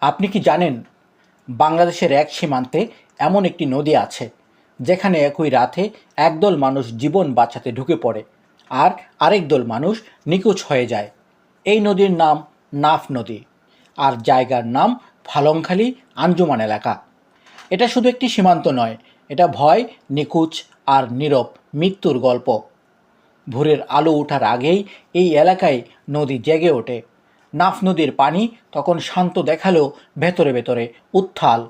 আপনি কি জানেন বাংলাদেশের এক সীমান্তে এমন একটি নদী আছে যেখানে একই রাতে একদল মানুষ জীবন বাঁচাতে ঢুকে পড়ে আর আরেক দল মানুষ নিখোঁজ হয়ে যায়। এই নদীর নাম নাফ নদী আর জায়গার নাম ফালংখালী আঞ্জুমান এলাকা। এটা শুধু একটি সীমান্ত নয়, এটা ভয়, নিখোঁজ আর নীরব মৃত্যুর গল্প। ভোরের আলো ওঠার আগেই এই এলাকায় নদী জেগে ওঠে। নাফ নদীর পানি তখন শান্ত দেখালেও ভেতরে ভেতরে উত্তাল,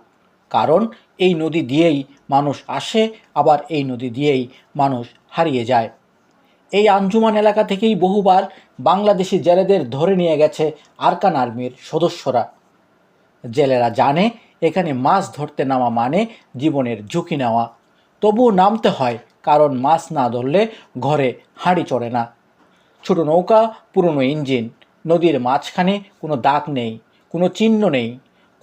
কারণ এই নদী দিয়েই মানুষ আসে, আবার এই নদী দিয়েই মানুষ হারিয়ে যায়। এই আঞ্জুমান এলাকা থেকেই বহুবার বাংলাদেশি জেলেদের ধরে নিয়ে গেছে আরাকান আর্মির সদস্যরা। জেলেরা জানে এখানে মাছ ধরতে নামা মানে জীবনের ঝুঁকি নেওয়া, তবুও নামতে হয়, কারণ মাছ না ধরলে ঘরে হাঁড়ি চড়ে না। ছোট নৌকা, পুরনো ইঞ্জিন, নদীর মাঝখানে কোনো দাগ নেই, কোনো চিহ্ন নেই।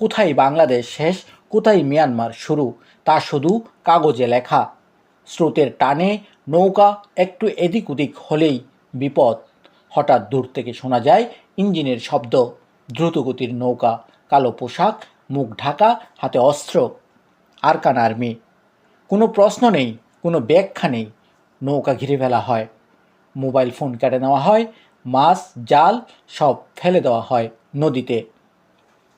কোথায় বাংলাদেশ শেষ, কোথায় মিয়ানমার শুরু, তা শুধু কাগজে লেখা। স্রোতের টানে নৌকা একটু এদিক ওদিক হলেই বিপদ। হঠাৎ দূর থেকে শোনা যায় ইঞ্জিনের শব্দ। দ্রুতগতির নৌকা, কালো পোশাক, মুখ ঢাকা, হাতে অস্ত্র। Arakan army. কোনো প্রশ্ন নেই, কোনো ব্যাখ্যা নেই। নৌকা ঘিরে ফেলা হয়, মোবাইল ফোন কেটে নেওয়া হয়, মাছ, জাল সব ফেলে দেওয়া হয় নদীতে।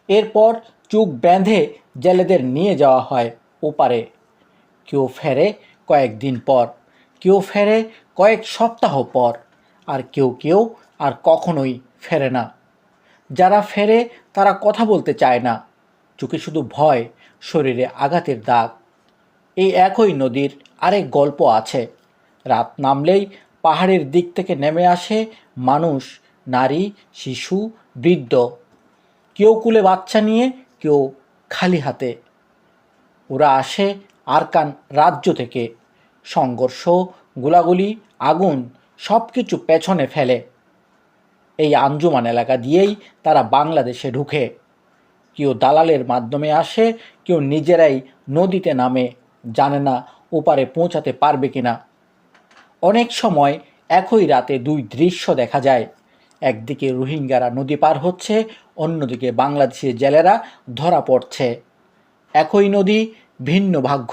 এরপর চোখ বেঁধে জেলেদের নিয়ে যাওয়া হয় ওপারে। কেউ ফেরে কয়েকদিন পর, কেউ ফেরে কয়েক সপ্তাহ পর, আর কেউ কেউ আর কখনোই ফেরে না। যারা ফেরে তারা কথা বলতে চায় না, চোখে শুধু ভয়, শরীরে আঘাতের দাগ। এই একই নদীর আরেক গল্প আছে। রাত নামলেই পাহাড়ের দিক থেকে নেমে আসে মানুষ, নারী, শিশু, বৃদ্ধ। কেউ কুলে বাচ্চা নিয়ে, কেউ খালি হাতে। ওরা আসে আরাকান রাজ্য থেকে। সংঘর্ষ, গোলাগুলি, আগুন সব কিছু পেছনে ফেলে এই আঞ্জুমান এলাকা দিয়েই তারা বাংলাদেশে ঢুকে। কেউ দালালের মাধ্যমে আসে, কেউ নিজেরাই নদীতে নামে, জানে না ওপারে পৌঁছাতে পারবে কিনা। অনেক সময় একই রাতে দুই দৃশ্য দেখা যায়। একদিকে রোহিঙ্গারা নদী পার হচ্ছে, অন্যদিকে বাংলাদেশি জেলেরা ধরা পড়ছে। একই নদী, ভিন্ন ভাগ্য।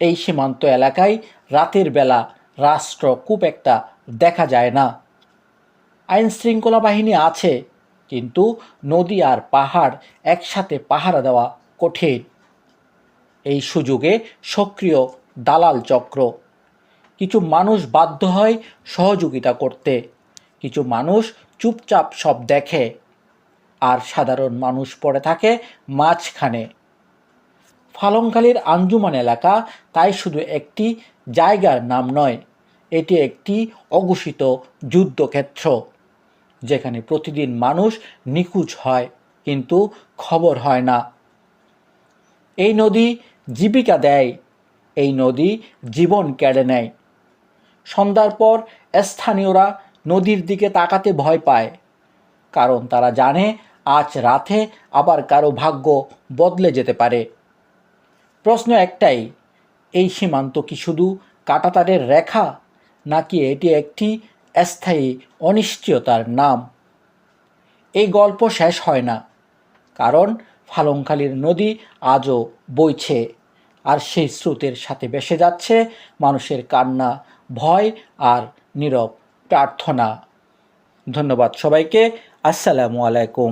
এই সীমান্ত এলাকায় রাতের বেলা রাষ্ট্র খুব একটা দেখা যায় না। আইন শৃঙ্খলা বাহিনী আছে, কিন্তু নদী আর পাহাড় একসাথে পাহারা দেওয়া কঠিন। এই সুযোগে সক্রিয় দালাল চক্র। কিছু মানুষ বাধ্য হয় সহযোগিতা করতে, কিছু মানুষ চুপচাপ সব দেখে, আর সাধারণ মানুষ পড়ে থাকে মাঝখানে। ফালংখালীর আঞ্জুমান এলাকা তাই শুধু একটি জায়গার নাম নয়, এটি একটি অঘোষিত যুদ্ধক্ষেত্র, যেখানে প্রতিদিন মানুষ নিখোঁজ হয়, কিন্তু খবর হয় না। এই নদী জীবিকা দেয়, এই নদী জীবন কেড়ে নেয়। সন্ধ্যার পর স্থানীয়রা নদীর দিকে তাকাতে ভয় পায়, কারণ তারা জানে আজ রাতে আবার কারো ভাগ্য বদলে যেতে পারে। প্রশ্ন একটাই, এই সীমান্ত কি শুধু কাঁটাতারের রেখা, নাকি এটি একটি স্থায়ী অনিশ্চয়তার নাম? এই গল্প শেষ হয় না, কারণ ফালংখালীর নদী আজও বইছে, আর সেই স্রোতের সাথে ভেসে যাচ্ছে মানুষের কান্না, ভয় আর নীরব প্রার্থনা। ধন্যবাদ সবাইকে। আসসালামু আলাইকুম।